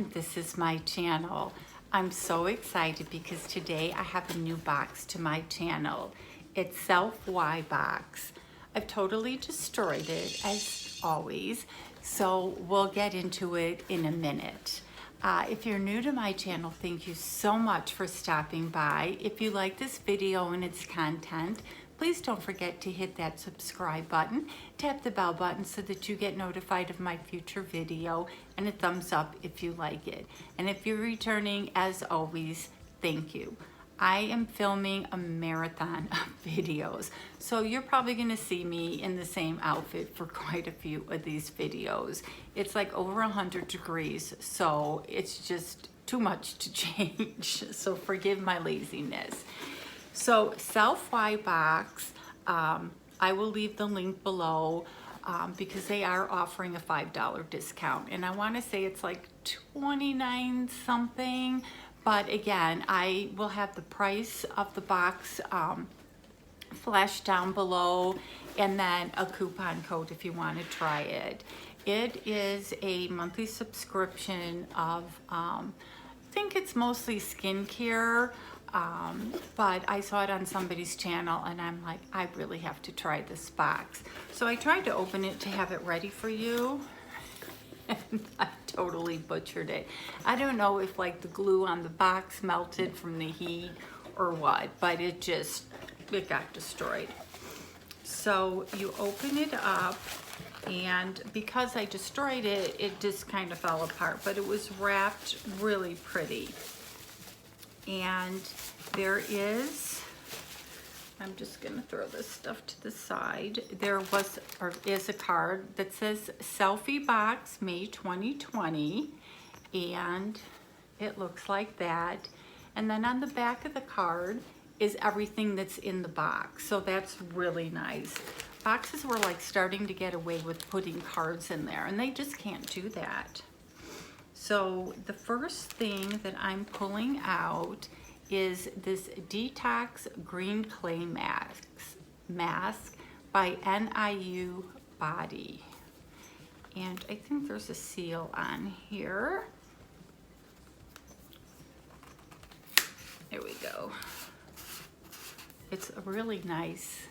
everyone, this is my channel. I'm so excited because today I have a new box to my channel. It's Self-Y box. I've totally destroyed it as always, so we'll get into it in a minute. If you're new to my channel, thank you so much for stopping by. If you like this video and its content, please don't forget to hit that subscribe button, tap the bell button so that you get notified of my future video, and a thumbs up if you like it. And if you're returning, as always, thank you. I am filming a marathon of videos, so you're probably gonna see me in the same outfit for quite a few of these videos. It's like over 100 degrees, so it's just too much to change, so forgive my laziness. So Self-Y box, I will leave the link below because they are offering a $5 discount, and I want to say it's like $29 something, but again, I will have the price of the box flashed down below, and then a coupon code if you want to try it. It is a monthly subscription of I think it's mostly skincare, but I saw it on somebody's channel and I'm like, I really have to try this box. So I tried to open it to have it ready for you and I totally butchered it. I don't know if like the glue on the box melted from the heat or what, but it got destroyed. So you open it up, and because I destroyed it, it just kind of fell apart, but it was wrapped really pretty. And there is, I'm just gonna throw this stuff to the side. There was, or is, a card that says Selfie Box, May 2020, and it looks like that. And then on the back of the card is everything that's in the box, so that's really nice. Boxes were like starting to get away with putting cards in there, and they just can't do that. So the first thing that I'm pulling out is this Detox Green Clay Mask by NIU Body. And I think there's a seal on here. There we go. It's a really nice.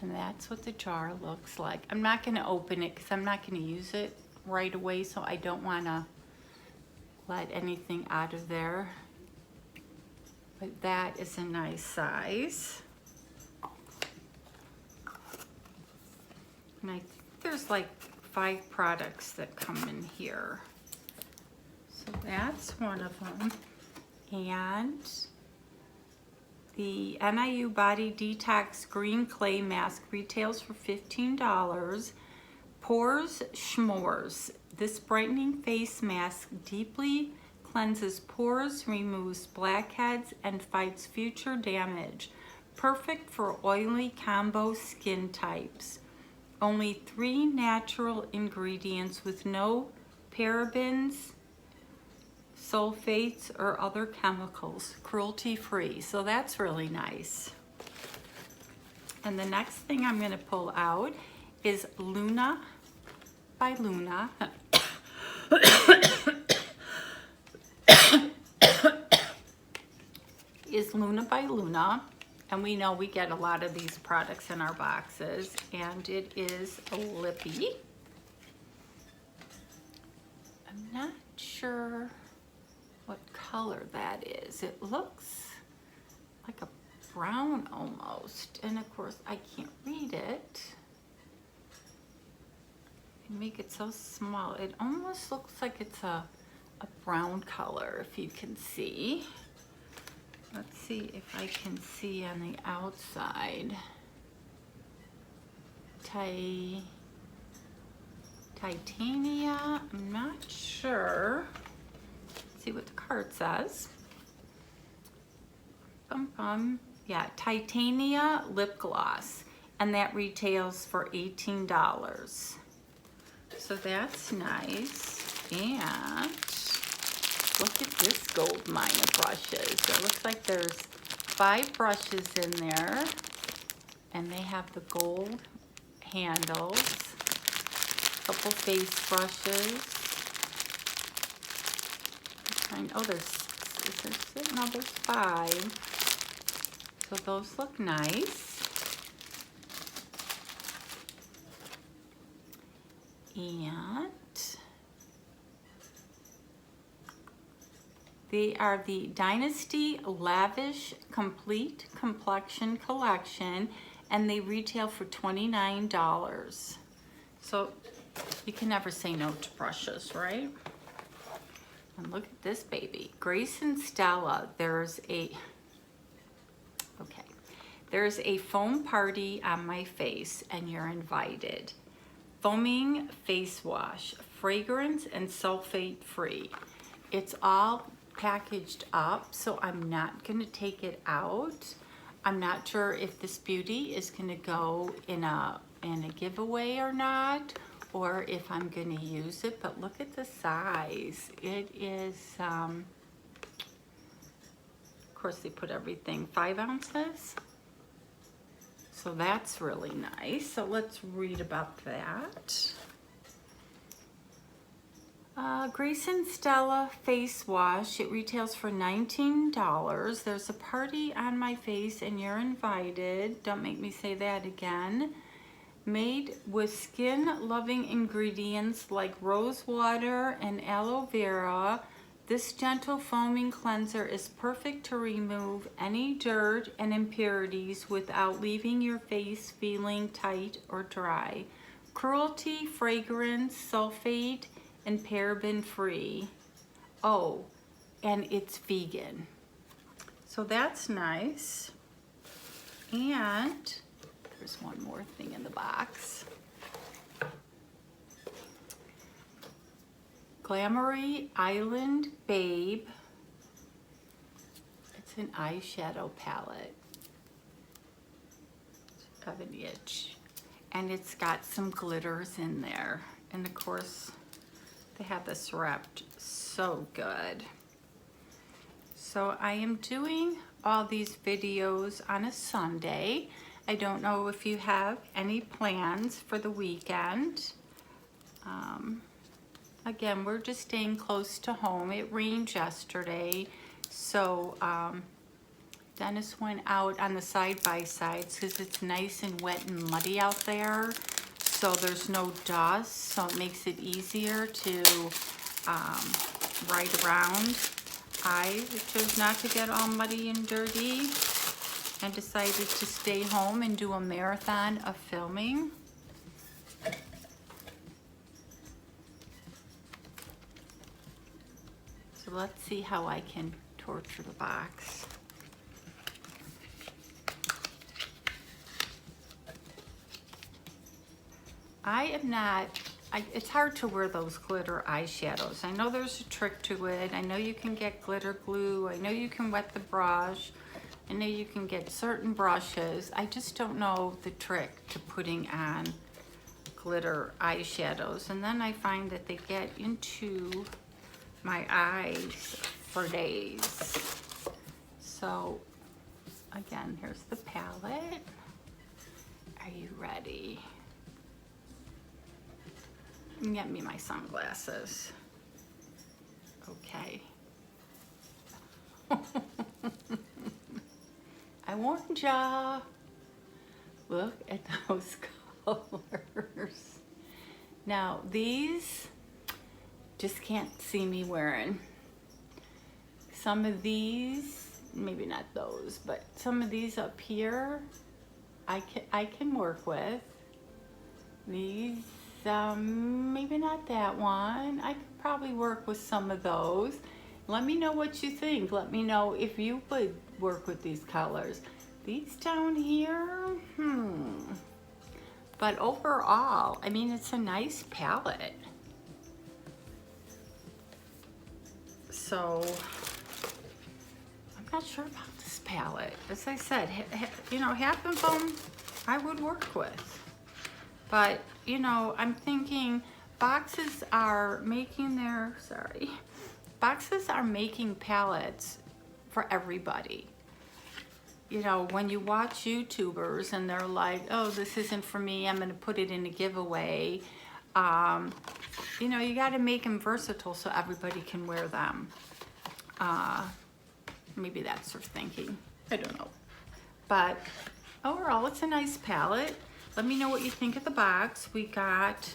And that's what the jar looks like. I'm not going to open it because I'm not going to use it right away, so I don't want to let anything out of there. But that is a nice size. And I think there's like 5 products that come in here. So that's one of them. And the NIU Body Detox Green Clay Mask retails for $15. Pores Schmores. This brightening face mask deeply cleanses pores, removes blackheads, and fights future damage. Perfect for oily combo skin types. Only 3 natural ingredients with no parabens, sulfates, or other chemicals, cruelty-free. So that's really nice. And the next thing I'm going to pull out is Luna by Luna. Is Luna by Luna. And we know we get a lot of these products in our boxes. And it is a lippy. I'm not sure what color that is. It looks like a brown almost, and of course I can't read it. They make it so small. It almost looks like it's a brown color, if you can see. Let's see if I can see on the outside. Titania, I'm not sure. See what the card says. Yeah, Titania Lip Gloss, and that retails for $18. So that's nice. And look at this gold mine of brushes. It looks like there's 5 brushes in there, and they have the gold handles, a couple face brushes. Oh, no, there's 5. So those look nice. And they are the Dynasty Lavish Complete Complexion Collection, and they retail for $29. So you can never say no to brushes, right? And look at this baby. Grace and Stella, there's a foam party on my face and you're invited. Foaming face wash, fragrance and sulfate free. It's all packaged up, so I'm not gonna take it out. I'm not sure if this beauty is gonna go in a giveaway or not, or if I'm gonna use it, but look at the size. It is, of course they put everything 5 ounces. So that's really nice. So let's read about that. Grace and Stella face wash. It retails for $19. There's a party on my face and you're invited. Don't make me say that again. Made with skin-loving ingredients like rose water and aloe vera, this gentle foaming cleanser is perfect to remove any dirt and impurities without leaving your face feeling tight or dry. Cruelty, fragrance, sulfate, and paraben free. Oh, and it's vegan. So that's nice. And there's one more thing in the box. Glamoury Island Babe. It's an eyeshadow palette. It's of an itch. And it's got some glitters in there. And of course, they have this wrapped so good. So I am doing all these videos on a Sunday. I don't know if you have any plans for the weekend. Again, we're just staying close to home. It rained yesterday, so Dennis went out on the side-by-sides because it's nice and wet and muddy out there. So there's no dust, so it makes it easier to ride around. I chose not to get all muddy and dirty and decided to stay home and do a marathon of filming. So let's see how I can torture the box. I am not, it's hard to wear those glitter eyeshadows. I know there's a trick to it. I know you can get glitter glue. I know you can wet the brush. I know you can get certain brushes. I just don't know the trick to putting on glitter eyeshadows. And then I find that they get into my eyes for days. So again, here's the palette. Are you ready? Get me my sunglasses. Okay. I warned ya. Look at those colors. Now these just can't see me wearing. Some of these, maybe not those, but some of these up here, I can work with. These, maybe not that one. I could probably work with some of those. Let me know what you think. Let me know if you would work with these colors. These down here, But overall, I mean, it's a nice palette. So, I'm not sure about this palette. As I said, you know, half of them I would work with. But, you know, I'm thinking boxes are making boxes are making palettes for everybody. you know, when you watch YouTubers and they're like, oh, this isn't for me, I'm gonna put it in a giveaway. You know, you gotta make them versatile so everybody can wear them. Maybe that's their thinking, I don't know. But overall, it's a nice palette. Let me know what you think of the box. We got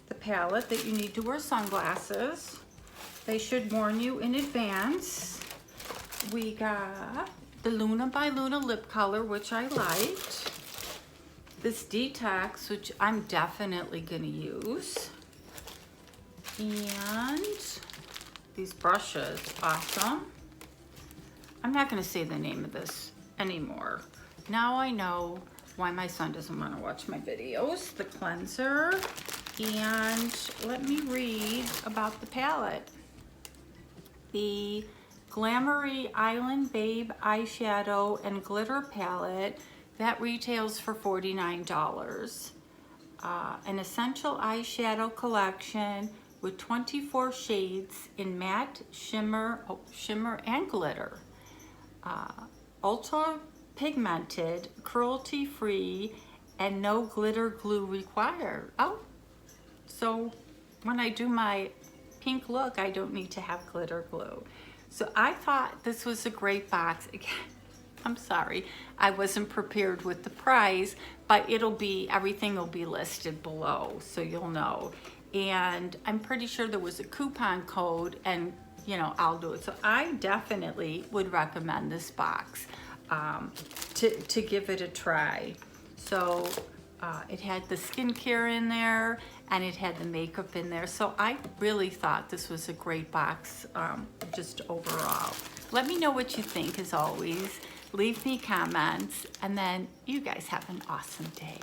the palette that you need to wear sunglasses. They should warn you in advance. We got the Luna by Luna lip color, which I liked. This Detox, which I'm definitely gonna use. And these brushes, awesome. I'm not gonna say the name of this anymore. Now I know why my son doesn't wanna watch my videos. The cleanser, and let me read about the palette. The Glamoury Island Babe eyeshadow and glitter palette that retails for $49. An essential eyeshadow collection with 24 shades in matte, shimmer and glitter. Ultra pigmented, cruelty free, and no glitter glue required. Oh, so when I do my pink look, I don't need to have glitter glue. So I thought this was a great box. Again, I'm sorry, I wasn't prepared with the price, but everything will be listed below, so you'll know. And I'm pretty sure there was a coupon code, and you know, I'll do it. So I definitely would recommend this box to give it a try. So it had the skincare in there, and it had the makeup in there. So I really thought this was a great box, just overall. Let me know what you think, as always. Leave me comments, and then you guys have an awesome day.